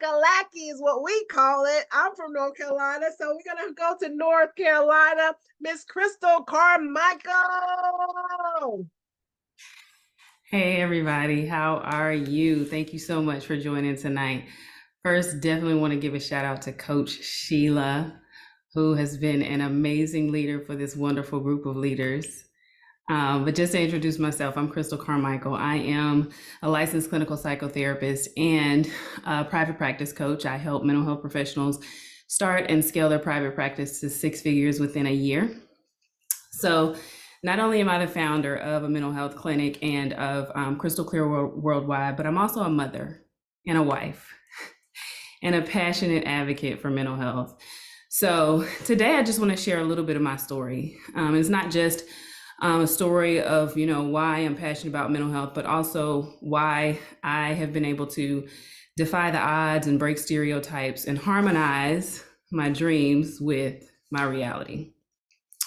Kakalaki is what we call it. I'm from North Carolina, so we're gonna go to North Carolina. Miss Christal Carmichael. Hey everybody, how are you? Thank you so much for joining tonight. First, definitely want to give a shout out to Coach Sheila, who has been an amazing leader for this wonderful group of leaders. But just to introduce myself, I'm Christal Carmichael. I am a licensed clinical psychotherapist and a private practice coach. I help mental health professionals start and scale their private practice to 6 figures within a year. So not only am I the founder of a mental health clinic and of Crystal Clear Worldwide, but I'm also a mother and a wife and a passionate advocate for mental health. So today I just want to share a little bit of my story. It's not just a story of, why I'm passionate about mental health, but also why I have been able to defy the odds and break stereotypes and harmonize my dreams with my reality.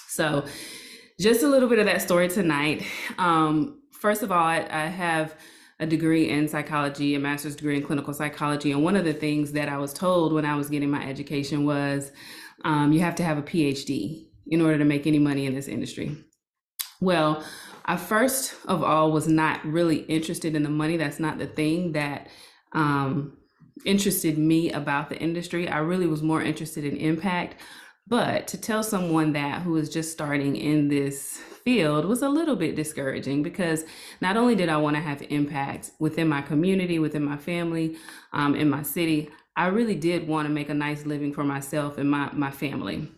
So just a little bit of that story tonight. First of all, I have a degree in psychology, a master's degree in clinical psychology. And one of the things that I was told when I was getting my education was you have to have a PhD in order to make any money in this industry. Well, I first of all was not really interested in the money. That's not the thing that interested me about the industry. I really was more interested in impact. But to tell someone that who was just starting in this field was a little bit discouraging, because not only did I want to have impact within my community, within my family, in my city, I really did want to make a nice living for myself and my family.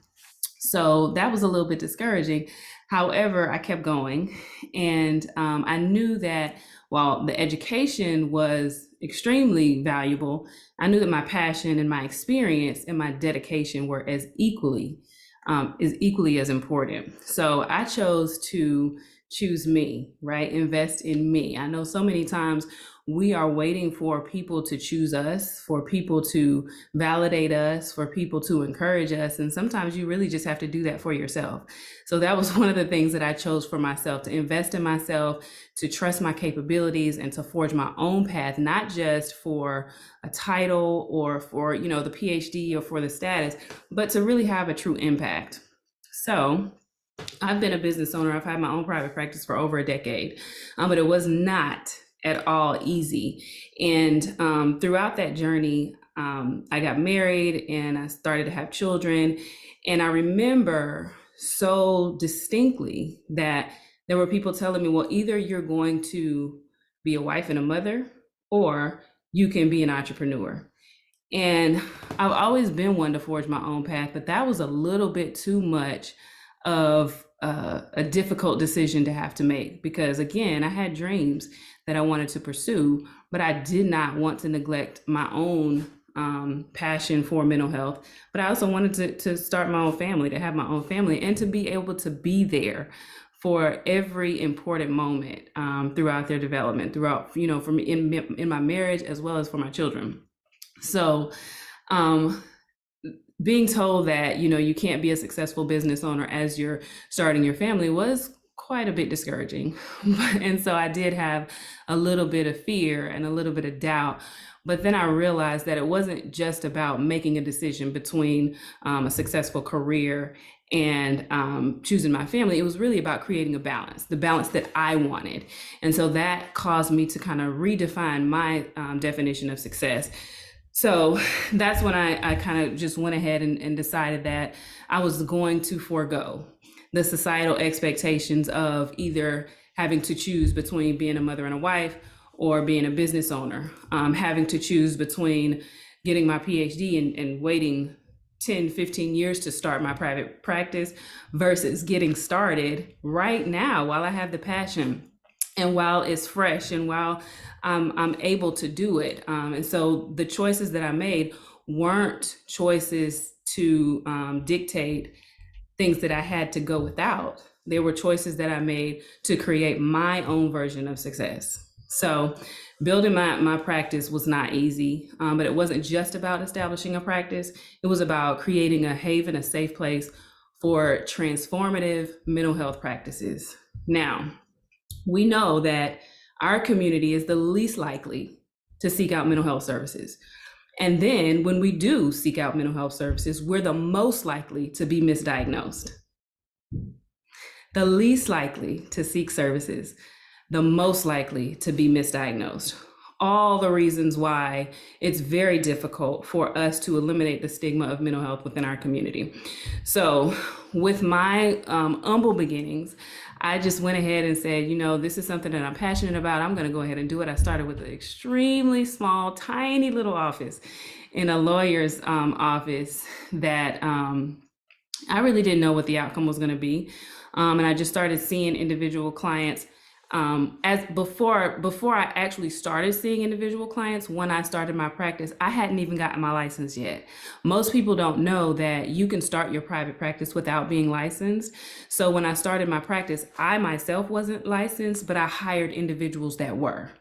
So that was a little bit discouraging. However, I kept going, and I knew that while the education was extremely valuable, I knew that my passion and my experience and my dedication were equally as important. So I chose to choose me, right? Invest in me. I know so many times we are waiting for people to choose us, for people to validate us, for people to encourage us. And sometimes you really just have to do that for yourself. So that was one of the things that I chose for myself, to invest in myself, to trust my capabilities, and to forge my own path, not just for a title or for, the PhD or for the status, but to really have a true impact. So I've been a business owner. I've had my own private practice for over a decade, but it was not at all easy. And throughout that journey, I got married and I started to have children. And I remember so distinctly that there were people telling me, well, either you're going to be a wife and a mother, or you can be an entrepreneur. And I've always been one to forge my own path, but that was a little bit too much of a difficult decision to have to make, because again, I had dreams that I wanted to pursue, but I did not want to neglect my own passion for mental health. But I also wanted to start my own family, to have my own family, and to be able to be there for every important moment throughout their development, throughout, for me in my marriage, as well as for my children. So being told that, you can't be a successful business owner as you're starting your family was quite a bit discouraging. And so I did have a little bit of fear and a little bit of doubt. But then I realized that it wasn't just about making a decision between a successful career and choosing my family. It was really about creating a balance, the balance that I wanted. And so that caused me to kind of redefine my definition of success. So that's when I kind of just went ahead and decided that I was going to forego the societal expectations of either having to choose between being a mother and a wife or being a business owner, having to choose between getting my PhD and waiting 10, 15 years to start my private practice versus getting started right now while I have the passion and while it's fresh and while I'm able to do it. And so the choices that I made weren't choices to dictate things that I had to go without. They were choices that I made to create my own version of success. So building my practice was not easy, but it wasn't just about establishing a practice. It was about creating a haven, a safe place for transformative mental health practices. Now, we know that our community is the least likely to seek out mental health services. And then when we do seek out mental health services, we're the most likely to be misdiagnosed, the least likely to seek services, the most likely to be misdiagnosed. All the reasons why it's very difficult for us to eliminate the stigma of mental health within our community. So, with my humble beginnings, I just went ahead and said, this is something that I'm passionate about. I'm going to go ahead and do it. I started with an extremely small, tiny little office in a lawyer's office that I really didn't know what the outcome was going to be. And I just started seeing individual clients. As before I actually started seeing individual clients, when I started my practice, I hadn't even gotten my license yet. Most people don't know that you can start your private practice without being licensed. So when I started my practice, I myself wasn't licensed, but I hired individuals that were.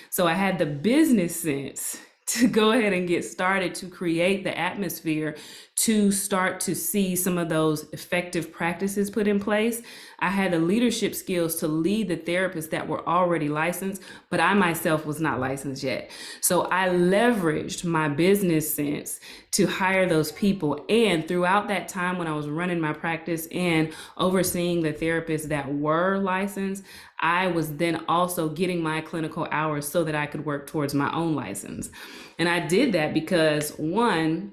So I had the business sense to go ahead and get started to create the atmosphere to start to see some of those effective practices put in place. I had the leadership skills to lead the therapists that were already licensed, but I myself was not licensed yet. So I leveraged my business sense to hire those people. And throughout that time when I was running my practice and overseeing the therapists that were licensed, I was then also getting my clinical hours so that I could work towards my own license. And I did that because, one,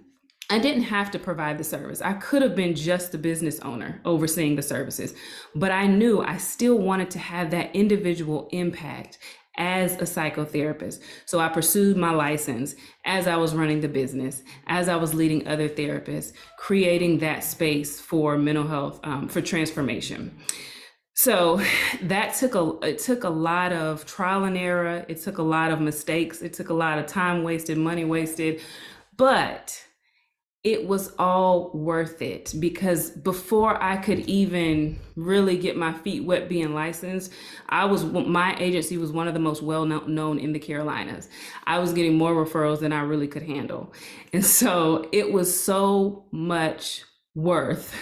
I didn't have to provide the service. I could have been just the business owner overseeing the services, but I knew I still wanted to have that individual impact as a psychotherapist. So I pursued my license as I was running the business, as I was leading other therapists, creating that space for mental health, for transformation. So that took a lot of trial and error. It took a lot of mistakes. It took a lot of time wasted, money wasted, but it was all worth it, because before I could even really get my feet wet being licensed, my agency was one of the most well known in the Carolinas. I was getting more referrals than I really could handle. And so it was so much worth.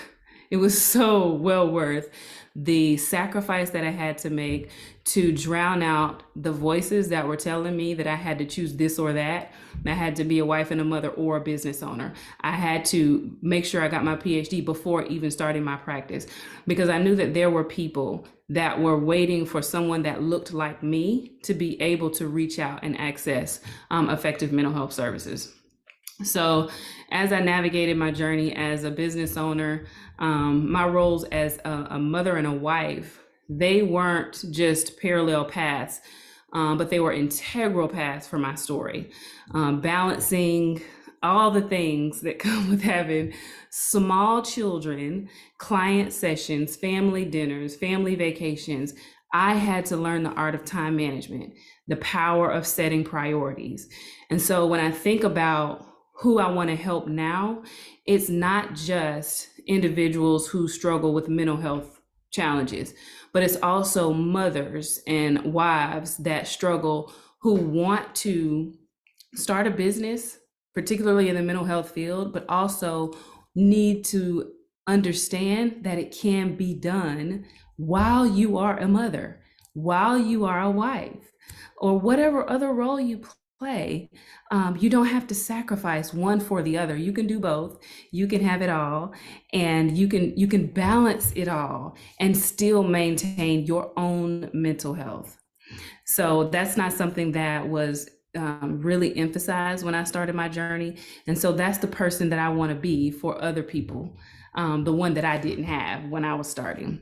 It was so well worth the sacrifice that I had to make to drown out the voices that were telling me that I had to choose this or that. I had to be a wife and a mother or a business owner. I had to make sure I got my PhD before even starting my practice, because I knew that there were people that were waiting for someone that looked like me to be able to reach out and access effective mental health services. So as I navigated my journey as a business owner, my roles as a mother and a wife, they weren't just parallel paths, but they were integral paths for my story, balancing all the things that come with having small children, client sessions, family dinners, family vacations. I had to learn the art of time management, the power of setting priorities. And so when I think about who I want to help now, it's not just individuals who struggle with mental health challenges, but it's also mothers and wives that struggle, who want to start a business, particularly in the mental health field, but also need to understand that it can be done while you are a mother, while you are a wife, or whatever other role you play. You don't have to sacrifice one for the other. You can do both. You can have it all, and you can balance it all and still maintain your own mental health. So that's not something that was really emphasized when I started my journey. And so that's the person that I want to be for other people, the one that I didn't have when I was starting.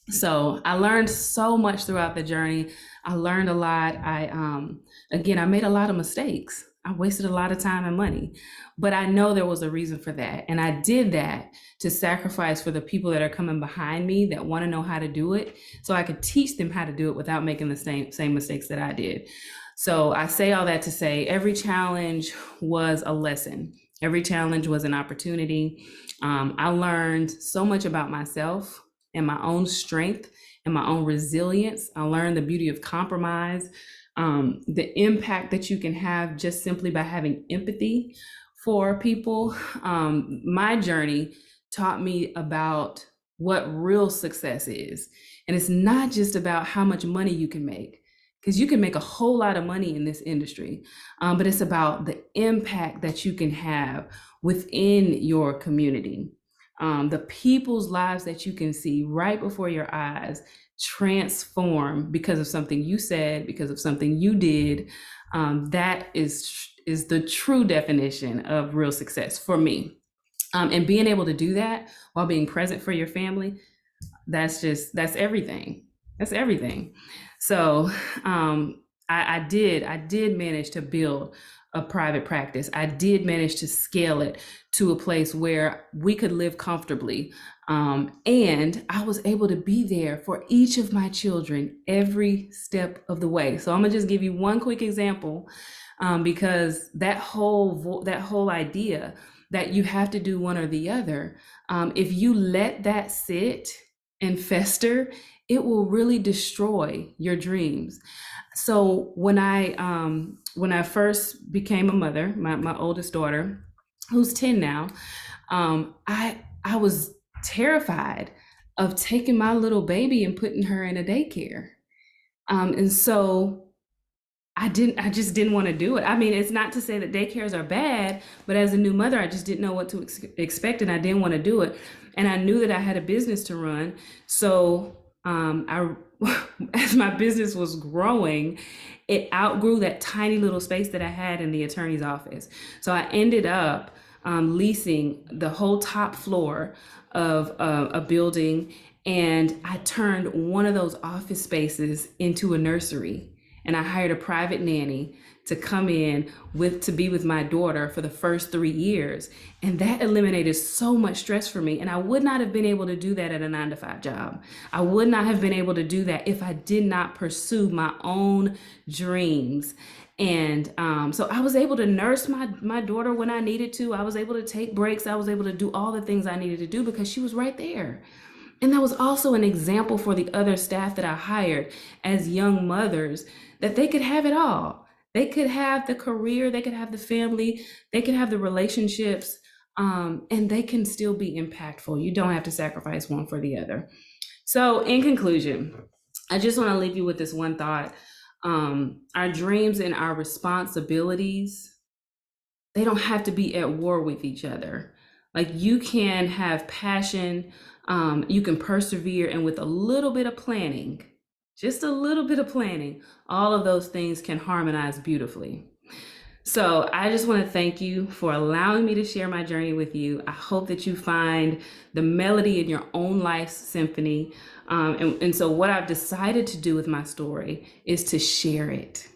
So I learned so much throughout the journey. I learned a lot. I made a lot of mistakes. I wasted a lot of time and money, but I know there was a reason for that. And I did that to sacrifice for the people that are coming behind me that want to know how to do it, so I could teach them how to do it without making the same mistakes that I did. So I say all that to say every challenge was a lesson. Every challenge was an opportunity. I learned so much about myself and my own strength and my own resilience. I learned the beauty of compromise, the impact that you can have just simply by having empathy for people. My journey taught me about what real success is. And it's not just about how much money you can make. because you can make a whole lot of money in this industry, but it's about the impact that you can have within your community, the people's lives that you can see right before your eyes transform because of something you said, because of something you did. That is the true definition of real success for me. And being able to do that while being present for your family, that's everything. That's everything. So I did manage to build a private practice. I did manage to scale it to a place where we could live comfortably. And I was able to be there for each of my children every step of the way. So I'm gonna just give you one quick example, because that whole idea that you have to do one or the other, if you let that sit and fester, it will really destroy your dreams. So when I first became a mother, my oldest daughter, who's 10 now, I was terrified of taking my little baby and putting her in a daycare. And so I just didn't want to do it. I mean, it's not to say that daycares are bad, but as a new mother, I just didn't know what to expect, and I didn't want to do it. And I knew that I had a business to run. So I, as my business was growing, it outgrew that tiny little space that I had in the attorney's office. So I ended up leasing the whole top floor of a building, and I turned one of those office spaces into a nursery. And I hired a private nanny to come in to be with my daughter for the first 3 years. And that eliminated so much stress for me. And I would not have been able to do that at a 9-to-5 job. I would not have been able to do that if I did not pursue my own dreams. And so I was able to nurse my daughter when I needed to. I was able to take breaks. I was able to do all the things I needed to do because she was right there. And that was also an example for the other staff that I hired as young mothers, that they could have it all. They could have the career, they could have the family, they could have the relationships, and they can still be impactful. You don't have to sacrifice one for the other. So in conclusion, I just want to leave you with this one thought. Our dreams and our responsibilities, they don't have to be at war with each other. Like, you can have passion, you can persevere, and with a little bit of planning, just a little bit of planning, all of those things can harmonize beautifully. So I just want to thank you for allowing me to share my journey with you. I hope that you find the melody in your own life's symphony. And so what I've decided to do with my story is to share it.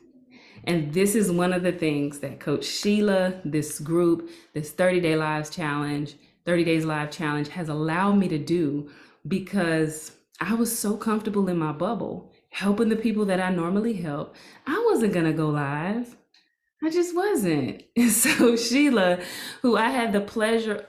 And this is one of the things that Coach Sheila, this group, this 30 Day Lives Challenge, 30 Days Live Challenge has allowed me to do, because I was so comfortable in my bubble, helping the people that I normally help. I wasn't gonna go live. I just wasn't. And so Sheila, who I had the pleasure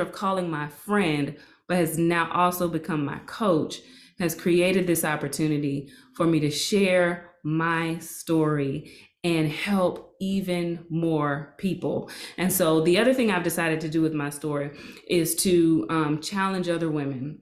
of calling my friend, but has now also become my coach, has created this opportunity for me to share my story and help even more people. And so the other thing I've decided to do with my story is to challenge other women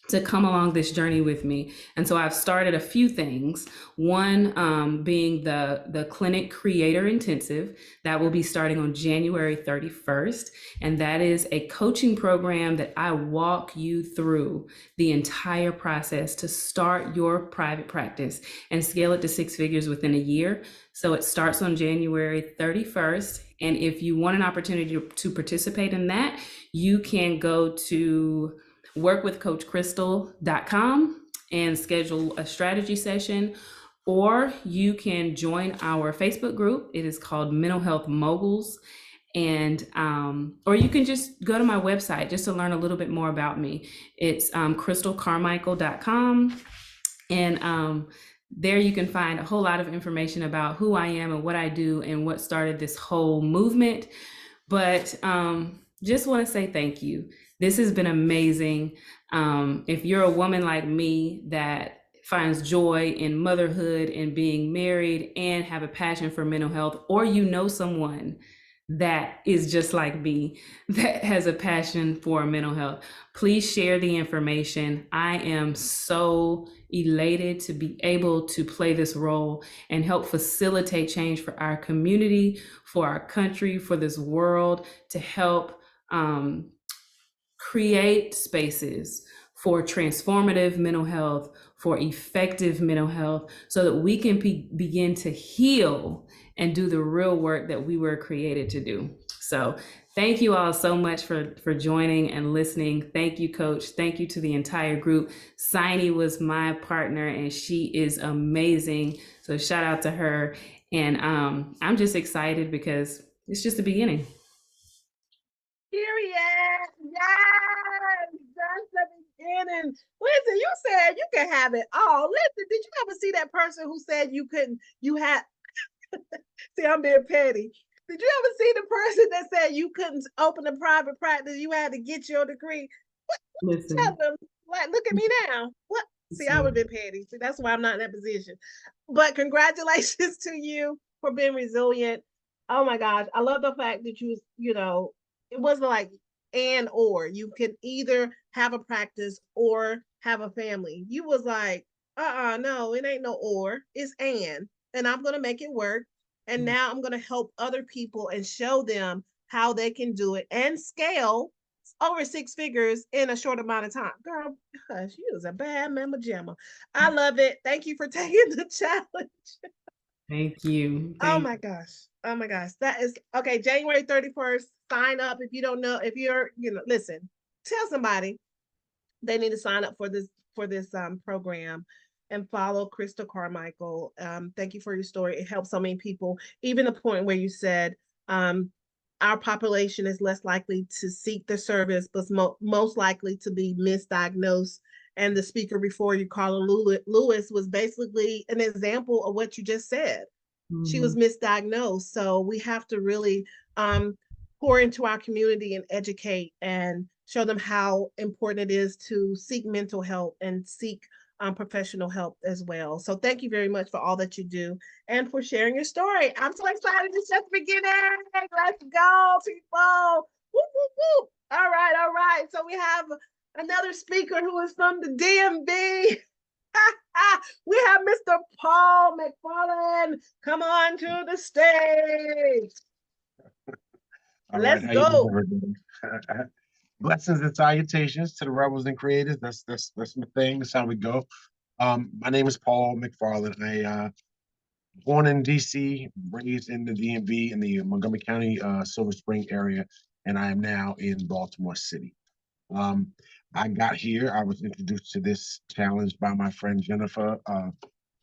to come along this journey with me. And so I've started a few things. One being the Clinic Creator Intensive that will be starting on January 31st. And that is a coaching program that I walk you through the entire process to start your private practice and scale it to 6 figures within a year. So it starts on January 31st. And if you want an opportunity to participate in that, you can go to workwithcoachcristal.com and schedule a strategy session, or you can join our Facebook group. It is called Mental Health Moguls. And or you can just go to my website just to learn a little bit more about me. It's christalcarmichael.com. And there you can find a whole lot of information about who I am and what I do and what started this whole movement. But just want to say thank you. This has been amazing. If you're a woman like me that finds joy in motherhood and being married and have a passion for mental health, or you know someone that is just like me, that has a passion for mental health. Please share the information. I am so elated to be able to play this role and help facilitate change for our community, for our country, for this world, to help create spaces for transformative mental health, for effective mental health, so that we can begin to heal and do the real work that we were created to do. So thank you all so much for joining and listening. Thank you, Coach. Thank you to the entire group. Saini was my partner and she is amazing. So shout out to her. And I'm just excited because it's just the beginning. Period. Yes, that's the beginning. Listen, you said you can have it all. Listen, did you ever see that person who said you couldn't? You had. See, I'm being petty. Did you ever see the person that said you couldn't open a private practice? You had to get your degree. What tell them? Like, look at me now. What? See, I would have been petty. See, that's why I'm not in that position. But congratulations to you for being resilient. Oh my gosh, I love the fact that you know, it wasn't like and or. You could either have a practice or have a family. You was like, no, it ain't no or. It's and I'm gonna make it work. And now I'm gonna help other people and show them how they can do it and scale over 6 figures in a short amount of time. Girl, hush, you was a bad mama jamma. I love it. Thank you for taking the challenge. Thank you. Oh my gosh. Oh my gosh. That is okay. January 31st. Sign up if you don't know. If you're, listen, tell somebody they need to sign up for this program and follow Christal Carmichael. Thank you for your story. It helps so many people, even the point where you said our population is less likely to seek the service, but most likely to be misdiagnosed. And the speaker before you, Carla Lewis, was basically an example of what you just said. She was misdiagnosed. So we have to really pour into our community and educate and show them how important it is to seek mental health and seek professional help as well. So thank you very much for all that you do and for sharing your story. I'm so excited. It's just the beginning. Let's go, people. Woo, woo, woo. All right, all right. So we have another speaker who is from the DMV. We have Mr. Paul McFarland. Come on to the stage. Let's go. Blessings and salutations to the rebels and creators. That's my thing. That's how we go. My name is Paul McFarland. I born in DC, raised in the DMV in the Montgomery County, Silver Spring area, and I am now in Baltimore City. I got here. I was introduced to this challenge by my friend Jennifer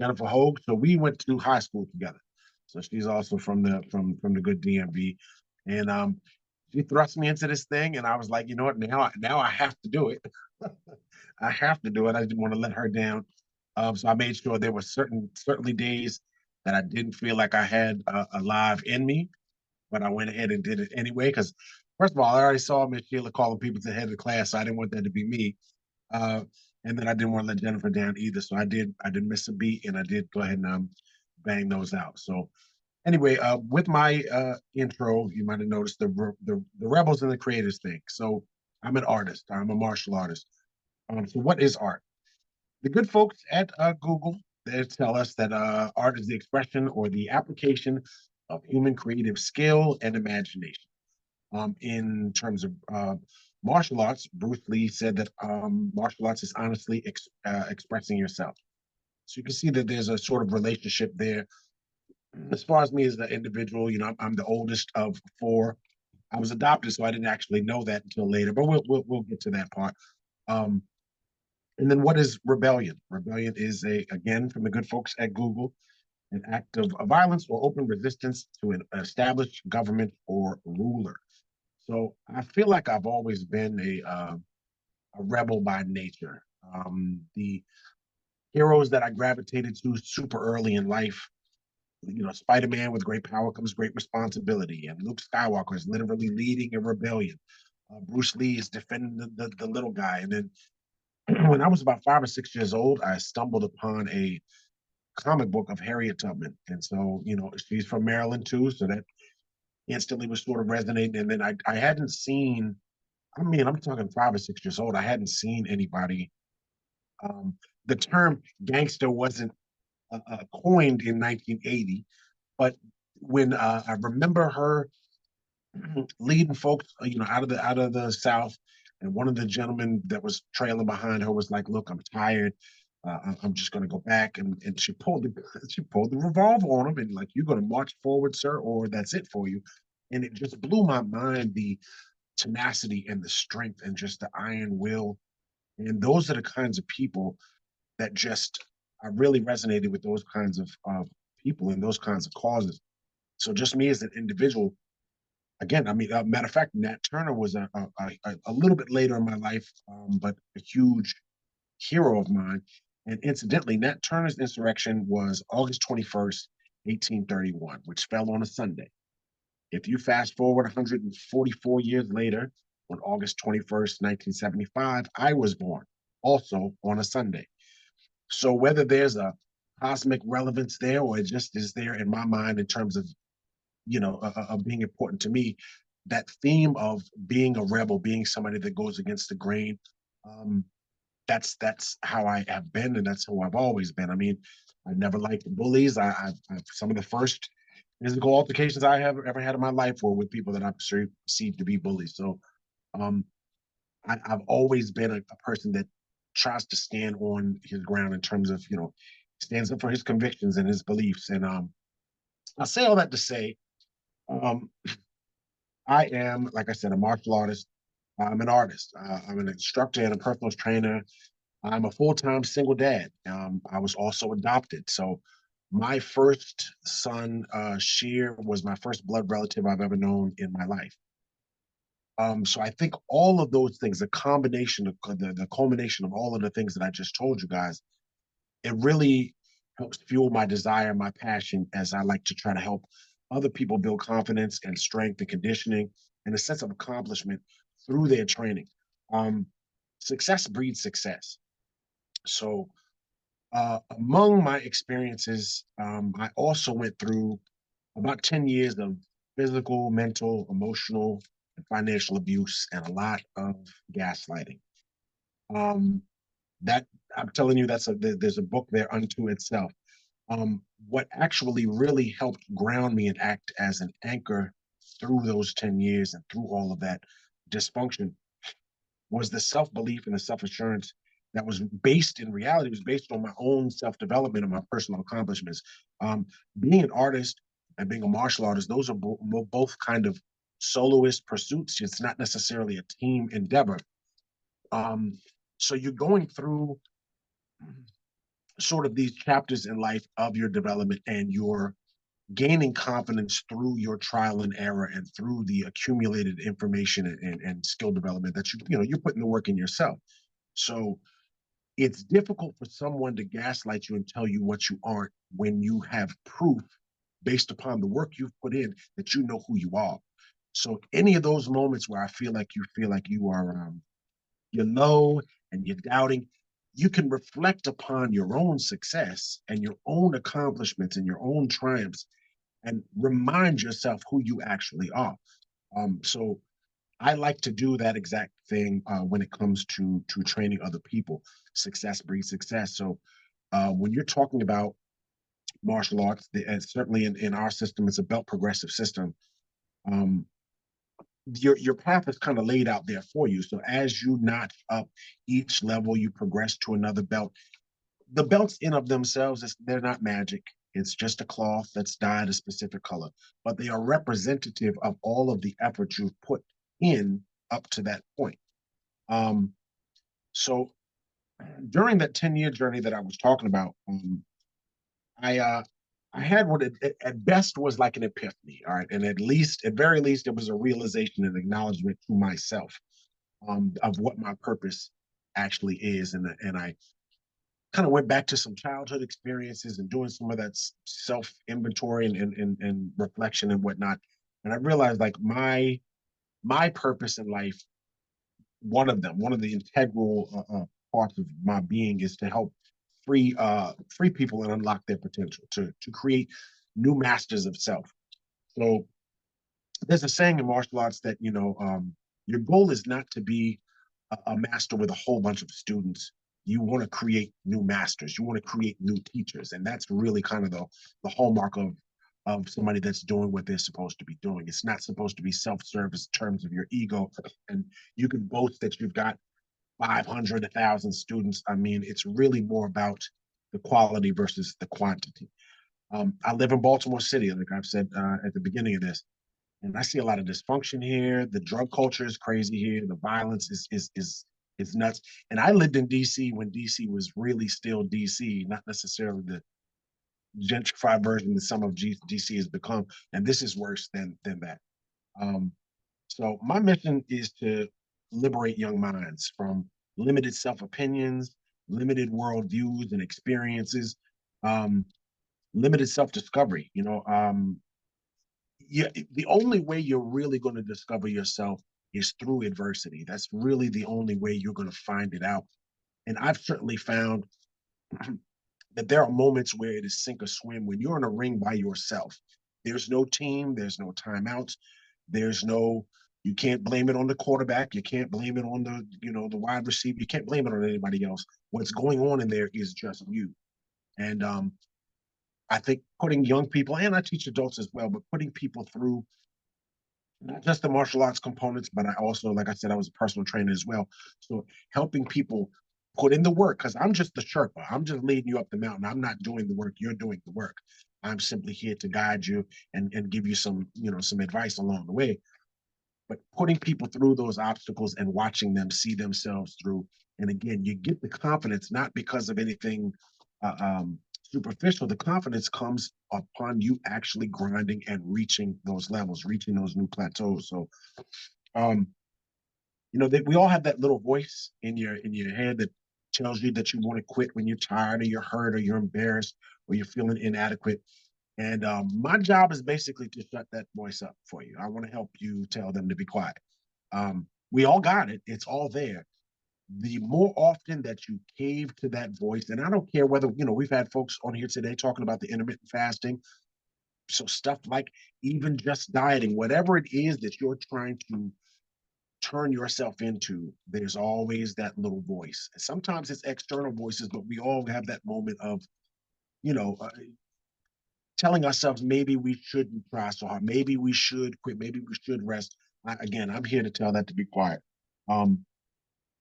Hogue. So we went to high school together. So she's also from the good DMV, and she thrust me into this thing, and I was like, you know what? Now I have to do it. I have to do it. I didn't want to let her down. So I made sure there were certainly days that I didn't feel like I had alive in me, but I went ahead and did it anyway. Because first of all, I already saw Miss Sheila calling people to the head of the class, so I didn't want that to be me. And then I didn't want to let Jennifer down either, so I didn't miss a beat, and I did go ahead and bang those out. So anyway, with my intro, you might have noticed the rebels and the creators thing. So I'm an artist. I'm a martial artist. So what is art? The good folks at Google, they tell us that art is the expression or the application of human creative skill and imagination. In terms of martial arts, Bruce Lee said that martial arts is honestly expressing yourself. So you can see that there's a sort of relationship there. As far as me as the individual, I'm the oldest of four. I was adopted, so I didn't actually know that until later, but we'll get to that part. And then what is rebellion? Rebellion is again, from the good folks at Google, an act of violence or open resistance to an established government or ruler. So I feel like I've always been a rebel by nature. The heroes that I gravitated to super early in life, Spider-Man, with great power comes great responsibility, and Luke Skywalker is literally leading a rebellion. Bruce Lee is defending the little guy. And then when I was about 5 or 6 years old, I stumbled upon a comic book of Harriet Tubman. And so, she's from Maryland too. So that instantly was sort of resonating. And then I hadn't seen, I mean, I'm talking 5 or 6 years old. I hadn't seen anybody. Um, the term gangster wasn't coined in 1980, but when I remember her leading folks, out of the South, and one of the gentlemen that was trailing behind her was like, "Look, I'm tired. I'm just going to go back," and she pulled the she pulled the revolver on him and like, "You're going to march forward, sir, or that's it for you." And it just blew my mind, the tenacity and the strength and just the iron will. And those are the kinds of people that just I really resonated with those kinds of people and those kinds of causes. So just me as an individual, again, I mean, matter of fact, Nat Turner was a little bit later in my life, but a huge hero of mine. And incidentally, Nat Turner's insurrection was August 21st, 1831, which fell on a Sunday. If you fast forward 144 years later, on August 21st, 1975, I was born, also on a Sunday. So whether there's a cosmic relevance there or it just is there in my mind in terms of being important to me, that theme of being a rebel, being somebody that goes against the grain, um, that's how I have been, and that's who I've always been. I mean, I never liked bullies. I some of the first physical altercations I have ever had in my life were with people that I perceived to be bullies. So um, I've always been a person that tries to stand on his ground in terms of stands up for his convictions and his beliefs. And I say all that to say, um, I am, like I said, a martial artist. I'm an artist. I'm an instructor and a personal trainer. I'm a full-time single dad. I was also adopted. So my first son, Sheer, was my first blood relative I've ever known in my life. So I think all of those things, the combination of the culmination of all of the things that I just told you guys, it really helps fuel my desire, my passion, as I like to try to help other people build confidence and strength and conditioning and a sense of accomplishment through their training. Um, Success breeds success. So among my experiences, I also went through about 10 years of physical, mental, emotional, and financial abuse and a lot of gaslighting. Um, that I'm telling you, there's a book there unto itself. What actually really helped ground me and act as an anchor through those 10 years and through all of that dysfunction was the self-belief and the self-assurance that was based in reality, was based on my own self-development and my personal accomplishments. Being an artist and being a martial artist, those are both kind of soloist pursuits. It's not necessarily a team endeavor. Um, so you're going through sort of these chapters in life of your development, and you're gaining confidence through your trial and error and through the accumulated information and skill development that you're putting the work in yourself. So it's difficult for someone to gaslight you and tell you what you aren't when you have proof based upon the work you've put in that you know who you are. So any of those moments where I feel like you are you're low and you're doubting, you can reflect upon your own success and your own accomplishments and your own triumphs and remind yourself who you actually are. So I like to do that exact thing when it comes to training other people. Success breeds success. So when you're talking about martial arts, certainly in our system, it's a belt progressive system. Um, your path is kind of laid out there for you. So as you notch up each level, you progress to another belt. The belts in of themselves, they're not magic. It's just a cloth that's dyed a specific color, but they are representative of all of the effort you've put in up to that point. Um, so during that 10-year journey that I was talking about, I I had what at best was like an epiphany, all right, and at very least, it was a realization and acknowledgement to myself of what my purpose actually is, and I kind of went back to some childhood experiences and doing some of that self inventory and reflection and whatnot, and I realized like my purpose in life, one of the integral parts of my being is to help free people and unlock their potential to create new masters of self. So there's a saying in martial arts that, your goal is not to be a master with a whole bunch of students. You want to create new masters. You want to create new teachers. And that's really kind of the hallmark of somebody that's doing what they're supposed to be doing. It's not supposed to be self-service in terms of your ego. And you can boast that you've got 500, 1,000 students. I mean, it's really more about the quality versus the quantity. I live in Baltimore City, like I've said at the beginning of this, and I see a lot of dysfunction here. The drug culture is crazy here. The violence is nuts. And I lived in DC when DC was really still DC, not necessarily the gentrified version that some of DC has become. And this is worse than that. Um, so my mission is to liberate young minds from limited self-opinions, limited worldviews and experiences, um, limited self-discovery. Yeah, the only way you're really going to discover yourself is through adversity. That's really the only way you're going to find it out. And I've certainly found that there are moments where it is sink or swim when you're in a ring by yourself. There's no team, there's no timeouts, there's no, you can't blame it on the quarterback, you can't blame it on the wide receiver, you can't blame it on anybody else. What's going on in there is just you. And I think putting young people, and I teach adults as well, but putting people through not just the martial arts components, but I also, like I said, I was a personal trainer as well. So helping people put in the work, because I'm just the Sherpa. I'm just leading you up the mountain. I'm not doing the work. You're doing the work. I'm simply here to guide you and give you some advice along the way. But putting people through those obstacles and watching them see themselves through. And again, you get the confidence not because of anything superficial. The confidence comes upon you actually grinding and reaching those levels, reaching those new plateaus. So, um, we all have that little voice in your head that tells you that you want to quit when you're tired or you're hurt or you're embarrassed or you're feeling inadequate. And my job is basically to shut that voice up for you. I want to help you tell them to be quiet. We all got it. It's all there. The more often that you cave to that voice, and I don't care whether, we've had folks on here today talking about the intermittent fasting. So stuff like even just dieting, whatever it is that you're trying to turn yourself into, there's always that little voice. Sometimes it's external voices, but we all have that moment of, you know, uh, telling ourselves maybe we shouldn't try so hard, maybe we should quit, maybe we should rest. Again, I'm here to tell that to be quiet. Um,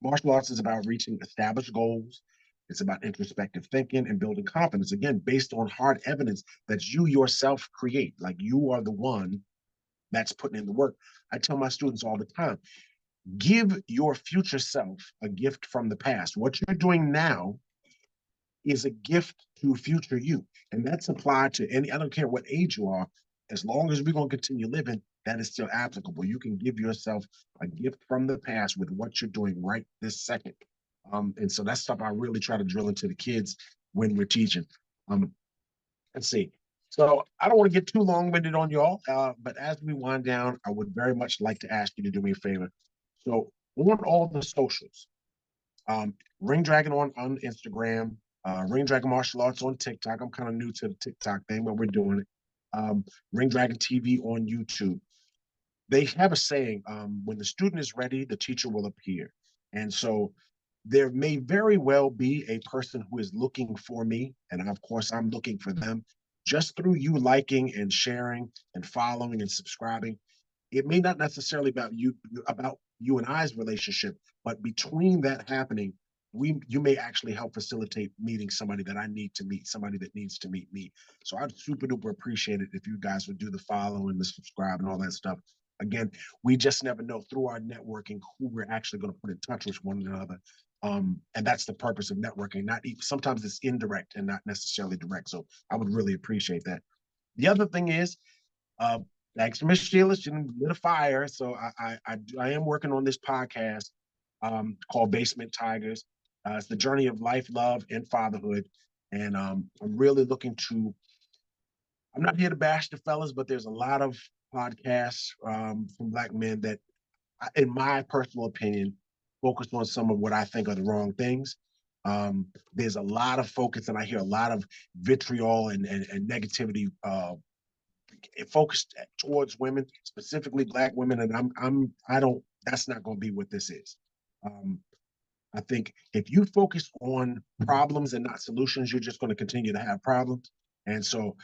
Martial arts is about reaching established goals. It's about introspective thinking and building confidence, again, based on hard evidence that you yourself create. Like you are the one that's putting in the work. I tell my students all the time, give your future self a gift from the past. What you're doing now is a gift to future you. And that's applied to I don't care what age you are, as long as we're going to continue living, that is still applicable. You can give yourself a gift from the past with what you're doing right this second. And so that's stuff I really try to drill into the kids when we're teaching. Um, let's see. So I don't want to get too long-winded on y'all, but as we wind down, I would very much like to ask you to do me a favor. So on all the socials, Ring Dragon on Instagram, Ring Dragon Martial Arts on TikTok. I'm kind of new to the TikTok thing, but we're doing it. Ring Dragon TV on YouTube. They have a saying, when the student is ready, the teacher will appear. And so there may very well be a person who is looking for me, and of course I'm looking for them. Just through you liking and sharing and following and subscribing, it may not necessarily about you and I's relationship, but between that happening, you may actually help facilitate meeting somebody that I need to meet, somebody that needs to meet me. So I'd super duper appreciate it if you guys would do the follow and the subscribe and all that stuff. Again, we just never know through our networking who we're actually going to put in touch with one another. And that's the purpose of networking. Not even, sometimes it's indirect and not necessarily direct. So I would really appreciate that. The other thing is, uh, thanks to Miss Sheila, she lit a fire. So I am working on this podcast called Basement Tigers. It's the journey of life, love, and fatherhood. And I'm really looking to, I'm not here to bash the fellas, but there's a lot of podcasts from Black men that, in my personal opinion, focus on some of what I think are the wrong things. There's a lot of focus, and I hear a lot of vitriol and negativity focused towards women, specifically Black women, and that's not going to be what this is. I think if you focus on problems and not solutions, you're just going to continue to have problems. And so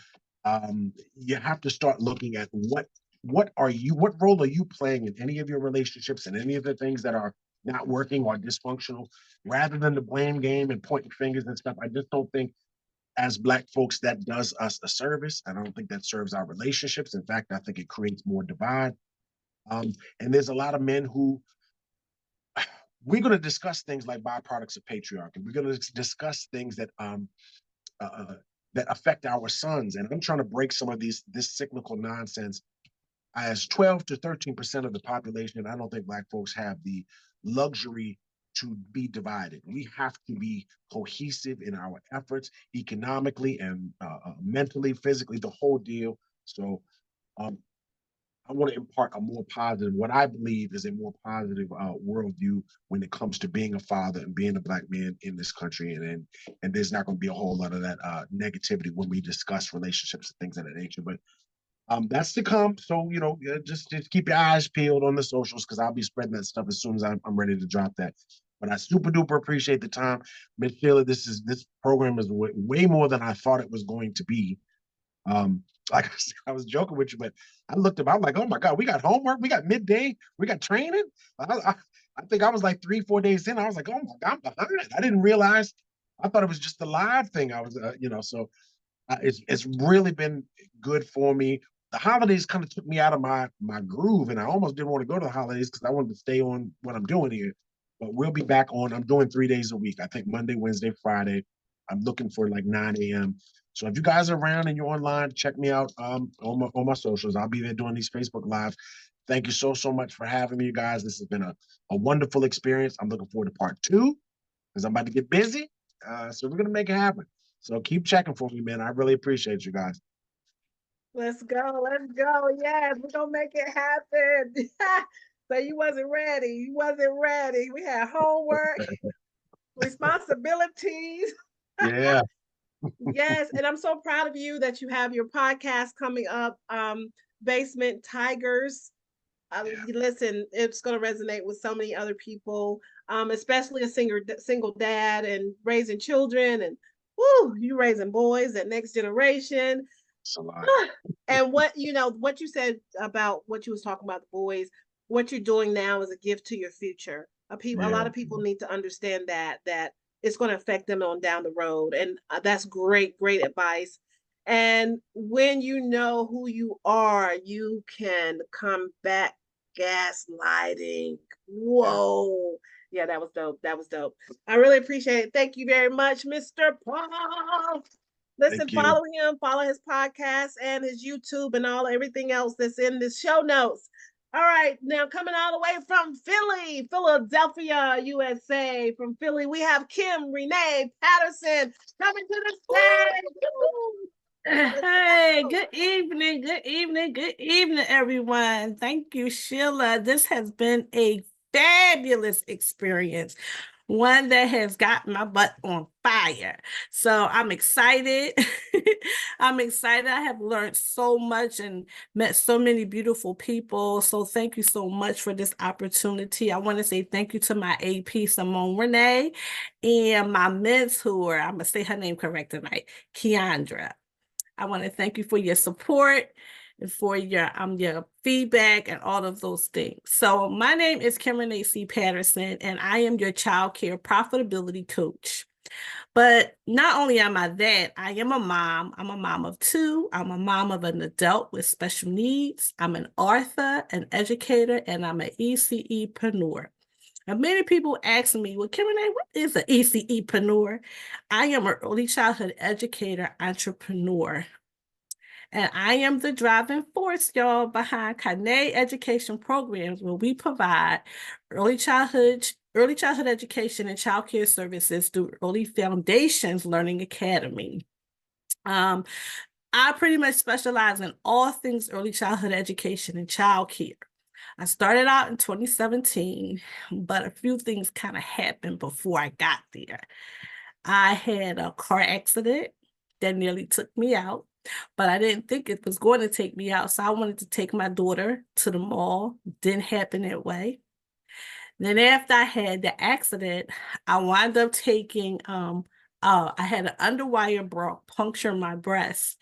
you have to start looking at what role are you playing in any of your relationships and any of the things that are not working or dysfunctional, rather than the blame game and pointing fingers and stuff. I just don't think as Black folks that does us a service. I don't think that serves our relationships. In fact, I think it creates more divide. And there's a lot of men who we're going to discuss things like byproducts of patriarchy. We're going to discuss things that that affect our sons. And I'm trying to break some of this cyclical nonsense. As 12 to 13% of the population, I don't think Black folks have the luxury to be divided. We have to be cohesive in our efforts, economically and mentally, physically, the whole deal. So I want to impart a more positive, what I believe is a more positive worldview when it comes to being a father and being a Black man in this country. And there's not going to be a whole lot of that negativity when we discuss relationships and things of that nature. But that's to come. So, just keep your eyes peeled on the socials, because I'll be spreading that stuff as soon as I'm ready to drop that. But I super duper appreciate the time. Miss Sheila, this program is way more than I thought it was going to be. Like I was joking with you, but I looked up, I'm like, oh my God, we got homework, we got midday, we got training. I think I was like 3-4 days in. I was like, oh my God, I'm behind it. I didn't realize, I thought it was just the live thing. I was, so it's really been good for me. The holidays kind of took me out of my groove, and I almost didn't want to go to the holidays because I wanted to stay on what I'm doing here. But we'll be back on. I'm doing 3 days a week. I think Monday, Wednesday, Friday. I'm looking for like 9 a.m. So if you guys are around and you're online, check me out on my socials. I'll be there doing these Facebook Lives. Thank you so much for having me, you guys. This has been a wonderful experience. I'm looking forward to part 2 because I'm about to get busy. So we're going to make it happen. So keep checking for me, man. I really appreciate you guys. Let's go. Let's go. Yes, we're going to make it happen. So you wasn't ready. You wasn't ready. We had homework, responsibilities. Yeah. Yes, and I'm so proud of you that you have your podcast coming up, Basement Tigers. Listen, it's going to resonate with so many other people, especially a single dad and raising children, and you raising boys, that next generation. It's a lot. And what you said about what you was talking about, the boys, what you're doing now is a gift to your future. A lot of people need to understand that it's going to affect them on down the road. And that's great advice. And when you know who you are, you can come back gaslighting. Whoa. Yeah, that was dope. That was dope. I really appreciate it. Thank you very much, Mr. Paul. Listen, follow him, follow his podcast and his YouTube and everything else that's in the show notes. All right, now coming all the way from Philadelphia, USA. From Philly, we have Kimrenee Patterson coming to the stage. Hey, good evening, everyone. Thank you, Sheila. This has been a fabulous experience, one that has got my butt on fire. So I'm excited. I'm excited. I have learned so much and met so many beautiful people. So thank you so much for this opportunity. I want to say thank you to my AP, Simone Renee, and my mentor, I'm going to say her name correct tonight, Keandra. I want to thank you for your support and for your feedback and all of those things. So my name is Kimrenee Patterson, and I am your child care profitability coach. But not only am I that, I am a mom. I'm a mom of 2. I'm a mom of an adult with special needs. I'm an author, an educator, and I'm an ECEpreneur. Now, many people ask me, well, Kimrenee, what is an ECEpreneur? I am an early childhood educator, entrepreneur. And I am the driving force, y'all, behind Kimrenee education programs where we provide early childhood education and child care services through Early Foundations Learning Academy. I pretty much specialize in all things early childhood education and child care. I started out in 2017, but a few things kind of happened before I got there. I had a car accident that nearly took me out. but I didn't think it was going to take me out. So I wanted to take my daughter to the mall. Didn't happen that way. Then after I had the accident, I wound up taking, I had an underwire puncture in my breast,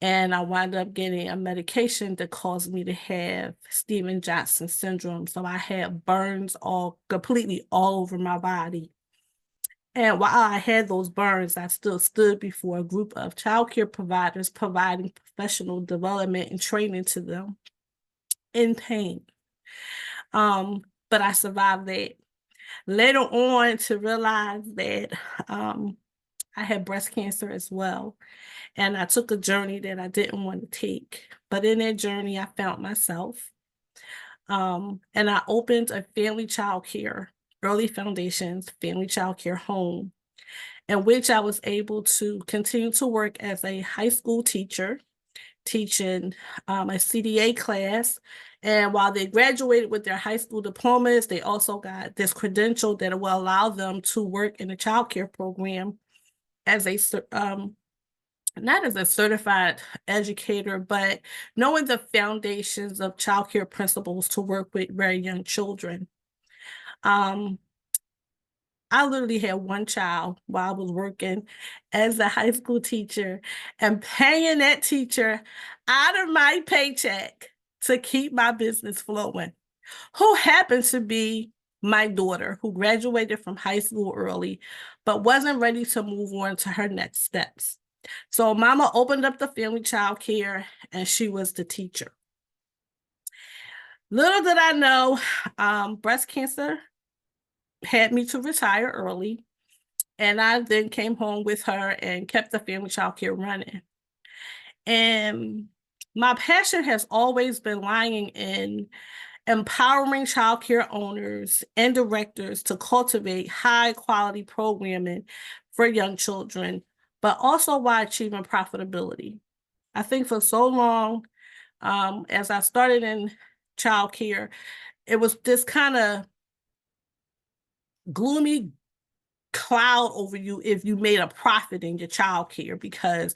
and I wound up getting a medication that caused me to have Steven Johnson syndrome. So I had burns completely all over my body. And while I had those burns, I still stood before a group of childcare providers providing professional development and training to them in pain. But I survived that. Later on, to realize that I had breast cancer as well. And I took a journey that I didn't want to take. But in that journey, I found myself. And I opened a family child care, Early Foundations Family Child Care Home, in which I was able to continue to work as a high school teacher, teaching a CDA class. And while they graduated with their high school diplomas, they also got this credential that will allow them to work in the child care program as a not as a certified educator, but knowing the foundations of child care principles to work with very young children. I literally had one child while I was working as a high school teacher and paying that teacher out of my paycheck to keep my business flowing, who happened to be my daughter, who graduated from high school early, but wasn't ready to move on to her next steps. So mama opened up the family child care, and she was the teacher. Little did I know, breast cancer had me to retire early. And I then came home with her and kept the family child care running. And my passion has always been lying in empowering child care owners and directors to cultivate high quality programming for young children, but also while achieving profitability. I think for so long, as I started in child care, it was this kind of gloomy cloud over you if you made a profit in your child care because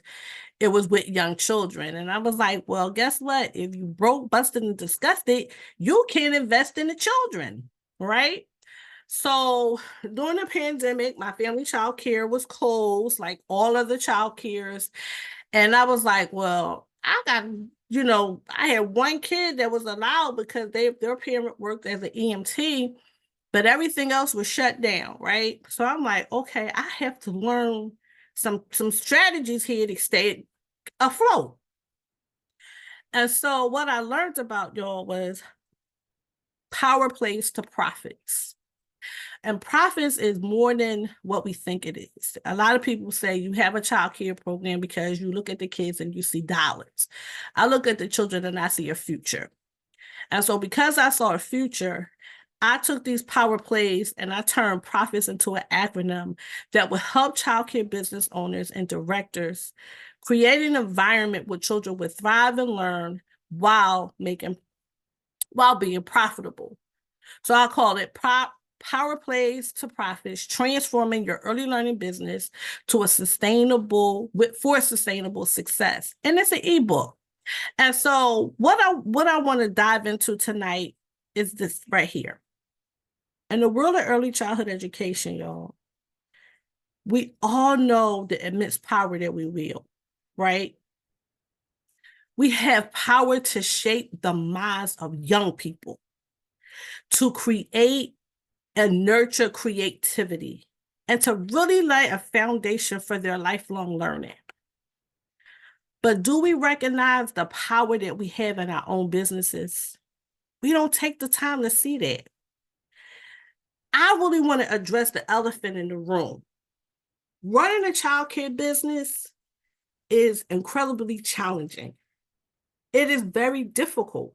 it was with young children. And I was like, well, guess what? If you broke, busted, and disgusted, you can't invest in the children, right? So during the pandemic, my family child care was closed, like all other child cares. And I was like, well, I got, I had one kid that was allowed because their parent worked as an EMT, but everything else was shut down, right? So I'm like, okay, I have to learn some strategies here to stay afloat. And so what I learned about y'all was power plays to profits. And profits is more than what we think it is. A lot of people say you have a child care program because you look at the kids and you see dollars. I look at the children and I see a future. And so because I saw a future, I took these power plays and I turned profits into an acronym that will help childcare business owners and directors create an environment where children would thrive and learn while being profitable. So I call it power plays to profits, transforming your early learning business to sustainable success. And it's an ebook. And so what I want to dive into tonight is this right here. In the world of early childhood education, y'all, we all know the immense power that we wield, right? We have power to shape the minds of young people, to create and nurture creativity, and to really lay a foundation for their lifelong learning. But do we recognize the power that we have in our own businesses? We don't take the time to see that. I really want to address the elephant in the room. Running a childcare business is incredibly challenging. It is very difficult.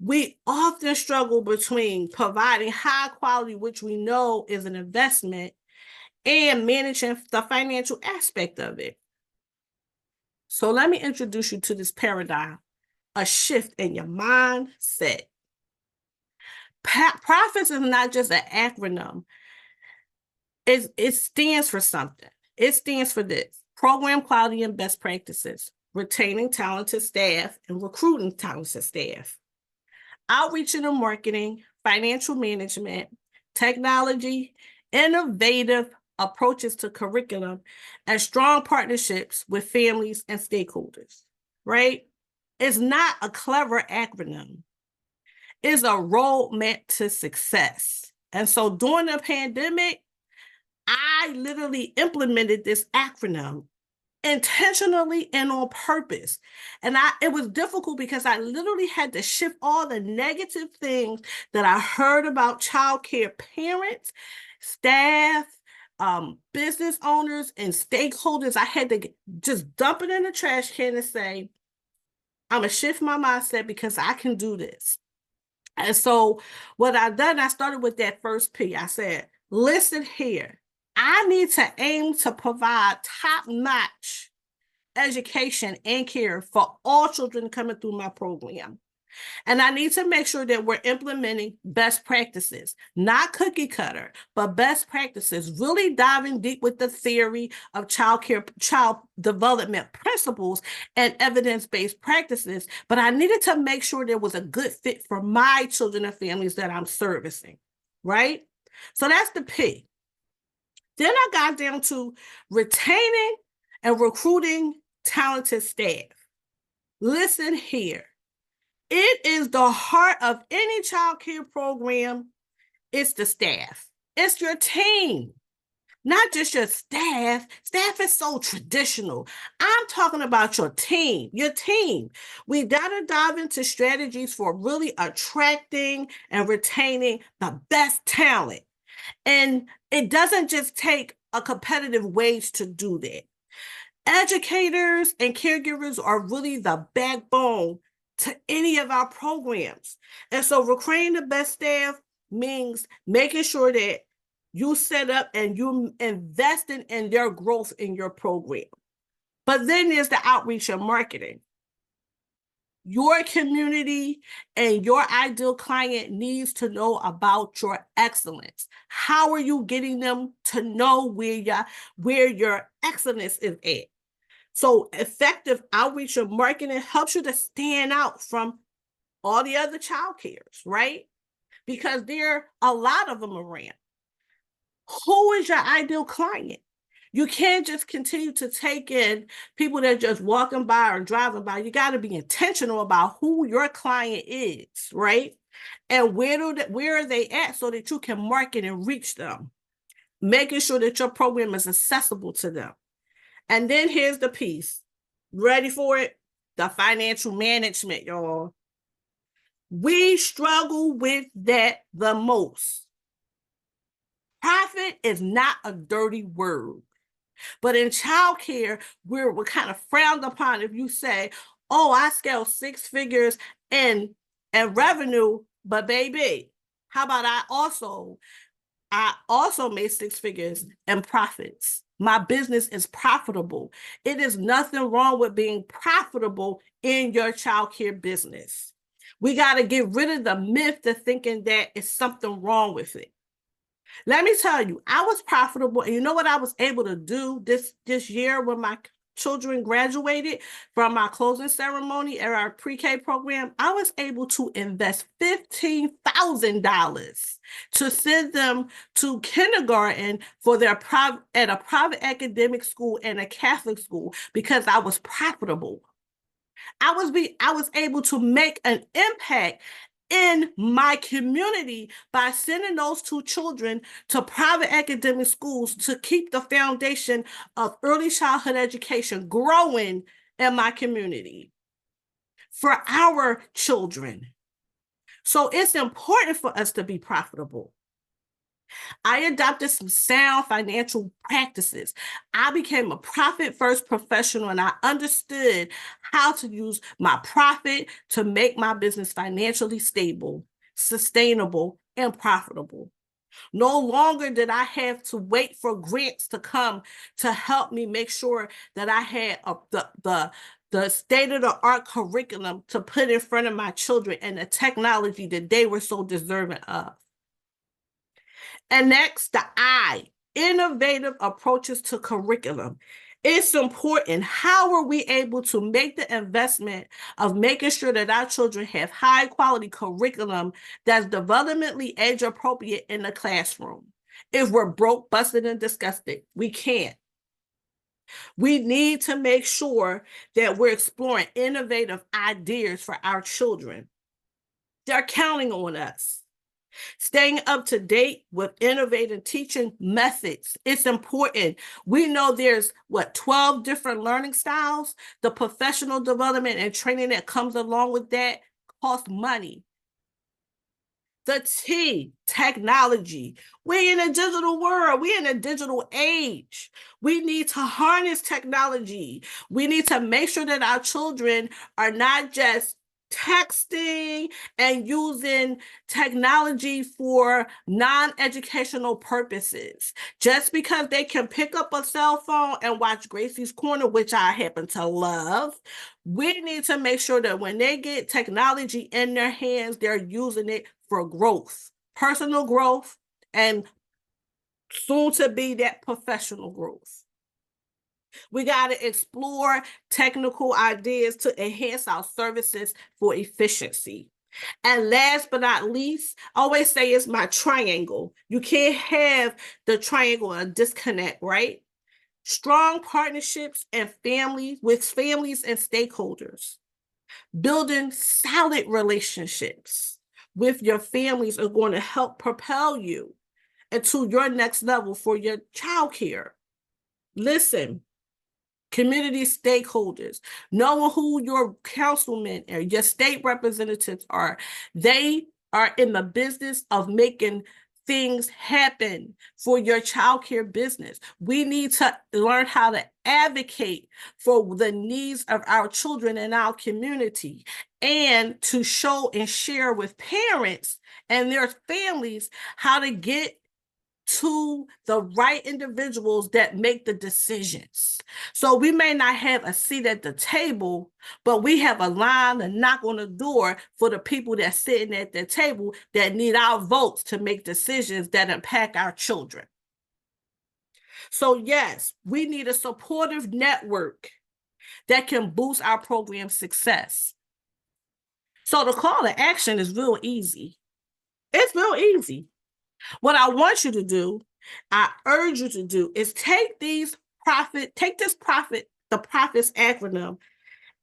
We often struggle between providing high quality, which we know is an investment, and managing the financial aspect of it. So let me introduce you to this paradigm, a shift in your mindset. Profits is not just an acronym. It stands for something. It stands for this: program quality and best practices, retaining talented staff, and recruiting talented staff. Outreach and marketing, financial management, technology, innovative approaches to curriculum, and strong partnerships with families and stakeholders, right? It's not a clever acronym. It's a roadmap to success. And so during the pandemic, I literally implemented this acronym intentionally and on purpose. And it was difficult because I literally had to shift all the negative things that I heard about childcare parents, staff, business owners, and stakeholders. I had to just dump it in the trash can and say, I'm gonna shift my mindset because I can do this. And so what I done, I started with that first P. I said, listen here. I need to aim to provide top-notch education and care for all children coming through my program. And I need to make sure that we're implementing best practices, not cookie cutter, but best practices, really diving deep with the theory of child development principles and evidence-based practices. But I needed to make sure there was a good fit for my children and families that I'm servicing, right? So that's the P. Then I got down to retaining and recruiting talented staff. Listen here. It is the heart of any child care program. It's the staff. It's your team, not just your staff. Staff is so traditional. I'm talking about your team, We gotta dive into strategies for really attracting and retaining the best talent. And it doesn't just take a competitive wage to do that. Educators and caregivers are really the backbone to any of our programs. And so recruiting the best staff means making sure that you set up and you investing in their growth in your program. But then there's the outreach and marketing. Your community and your ideal client needs to know about your excellence. How are you getting them to know where your excellence is at? So effective outreach and marketing helps you to stand out from all the other child cares, right? Because there are a lot of them around. Who is your ideal client? You can't just continue to take in people that are just walking by or driving by. You got to be intentional about who your client is, right? And where are they at so that you can market and reach them, making sure that your program is accessible to them. And then here's the piece. Ready for it? The financial management, y'all. We struggle with that the most. Profit is not a dirty word. But in childcare, we're kind of frowned upon if you say, oh, I scale 6 figures in revenue, but baby, how about I also made 6 figures in profits. My business is profitable. It is nothing wrong with being profitable in your childcare business. We got to get rid of the myth of thinking that it's something wrong with it. Let me tell you, I was profitable. And you know what I was able to do this year when my children graduated from my closing ceremony at our pre-K program? I was able to invest $15,000 to send them to kindergarten at a private academic school and a Catholic school because I was profitable. I was able to make an impact in my community by sending those 2 children to private academic schools to keep the foundation of early childhood education growing in my community for our children. So it's important for us to be profitable. I adopted some sound financial practices. I became a profit-first professional, and I understood how to use my profit to make my business financially stable, sustainable, and profitable. No longer did I have to wait for grants to come to help me make sure that I had the state-of-the-art curriculum to put in front of my children and the technology that they were so deserving of. And next, the I, innovative approaches to curriculum. It's important. How are we able to make the investment of making sure that our children have high quality curriculum that's developmentally age appropriate in the classroom? If we're broke, busted, and disgusted, we can't. We need to make sure that we're exploring innovative ideas for our children. They're counting on us. Staying up to date with innovative teaching methods. It's important. We know there's 12 different learning styles. The professional development and training that comes along with that costs money. The T, technology. We're in a digital world. We're in a digital age. We need to harness technology. We need to make sure that our children are not just texting and using technology for non-educational purposes. Just because they can pick up a cell phone and watch Gracie's Corner, which I happen to love, we need to make sure that when they get technology in their hands, they're using it for growth, personal growth, and soon to be that professional growth. We got to explore technical ideas to enhance our services for efficiency. And last but not least, I always say it's my triangle. You can't have the triangle and disconnect, right? Strong partnerships and with families and stakeholders. Building solid relationships with your families are going to help propel you into your next level for your childcare. Listen, community stakeholders, knowing who your councilmen or your state representatives are. They are in the business of making things happen for your childcare business. We need to learn how to advocate for the needs of our children in our community and to show and share with parents and their families how to get to the right individuals that make the decisions. So we may not have a seat at the table, but we have a line, a knock on the door for the people that's sitting at the table that need our votes to make decisions that impact our children. So yes, we need a supportive network that can boost our program success. So the call to action is real easy. It's real easy. What I want you to do, I urge you to do, is take the profits acronym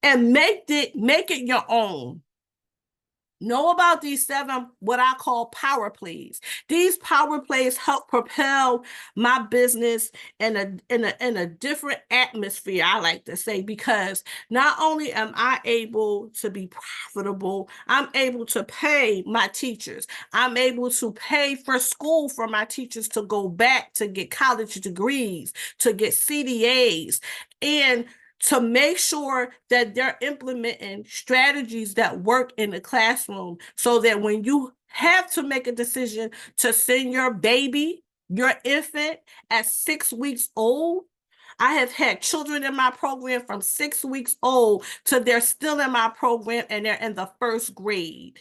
and make it your own. Know about these 7, what I call power plays. These power plays help propel my business in a different atmosphere, I like to say, because not only am I able to be profitable, I'm able to pay my teachers. I'm able to pay for school for my teachers to go back to get college degrees, to get CDAs, and to make sure that they're implementing strategies that work in the classroom so that when you have to make a decision to send your baby, your infant at 6 weeks old, I have had children in my program from 6 weeks old to they're still in my program and they're in the 1st grade.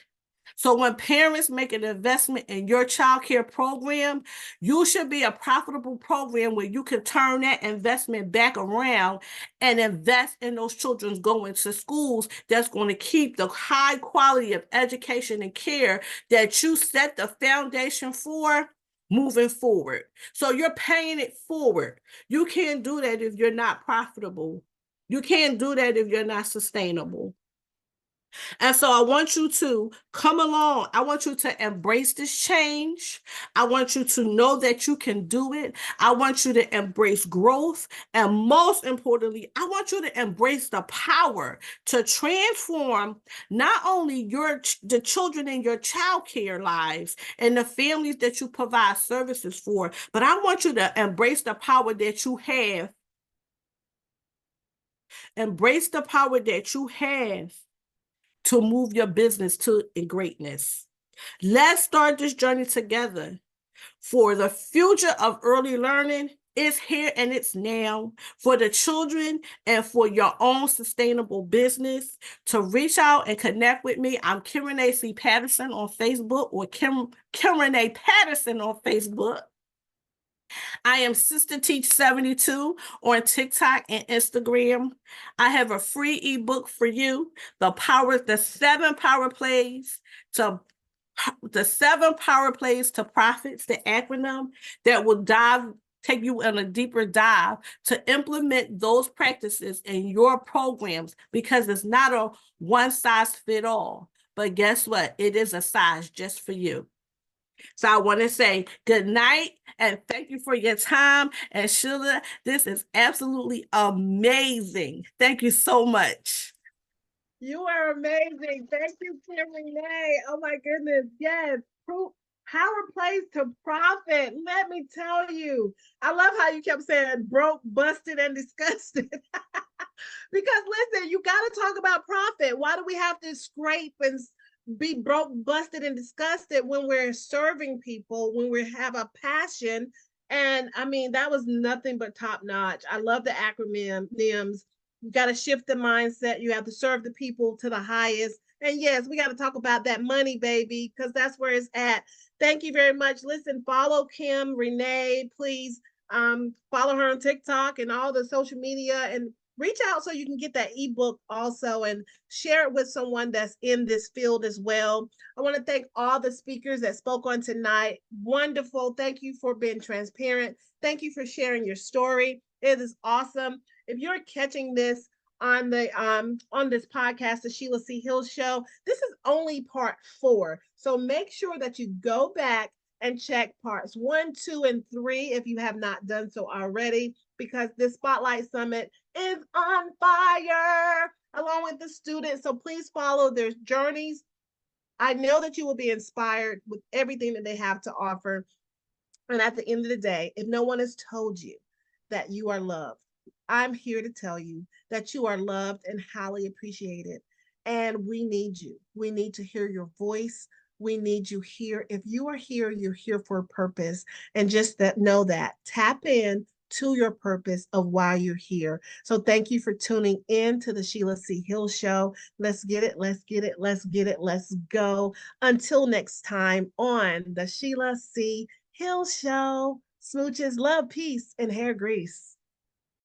So when parents make an investment in your child care program, you should be a profitable program where you can turn that investment back around and invest in those children going to schools that's going to keep the high quality of education and care that you set the foundation for moving forward. So you're paying it forward. You can't do that if you're not profitable. You can't do that if you're not sustainable. And so I want you to come along. I want you to embrace this change. I want you to know that you can do it. I want you to embrace growth. And most importantly, I want you to embrace the power to transform not only the children in your child care lives and the families that you provide services for, but I want you to embrace the power that you have. Embrace the power that you have to move your business to greatness. Let's start this journey together. For the future of early learning is here and it's now. For the children and for your own sustainable business. To reach out and connect with me, I'm Kimrenee Patterson on Facebook, or Kimrenee Patterson on Facebook. I am Sister Teach 72 on TikTok and Instagram. I have a free ebook for you, the 7 power plays to profits, the acronym that will take you on a deeper dive to implement those practices in your programs, because it's not a one size fit all. But guess what? It is a size just for you. So I want to say good night and thank you for your time. And Sheila, this is absolutely amazing. Thank you so much. You are amazing. Thank you, Kimrenee. Oh my goodness. Yes. Power plays to profit. Let me tell you. I love how you kept saying broke, busted, and disgusted. Because listen, you got to talk about profit. Why do we have to scrape and be broke, busted, and disgusted when we're serving people, when we have a passion? And I mean, that was nothing but top notch. I love the acronyms. You got to shift the mindset. You have to serve the people to the highest. And yes, we got to talk about that money, baby, because that's where it's at. Thank you very much. Listen, follow Kimrenee, please. Follow her on TikTok and all the social media, and reach out so you can get that ebook also and share it with someone that's in this field as well. I want to thank all the speakers that spoke on tonight. Wonderful. Thank you for being transparent. Thank you for sharing your story. It is awesome. If you're catching this on this podcast, the Sheila C. Hill Show, this is only part 4. So make sure that you go back and check parts 1, 2, and 3 if you have not done so already, because this Spotlight Summit is on fire along with the students. So please follow their journeys. I know that you will be inspired with everything that they have to offer. And at the end of the day, if no one has told you that you are loved, I'm here to tell you that you are loved and highly appreciated. And we need you. We need to hear your voice. We need you here. If you are here, you're here for a purpose. And just know that. Tap in to your purpose of why you're here. So thank you for tuning in to the Sheila C. Hill Show. Let's get it. Let's get it. Let's get it. Let's go. Until next time on the Sheila C. Hill Show. Smooches, love, peace, and hair grease.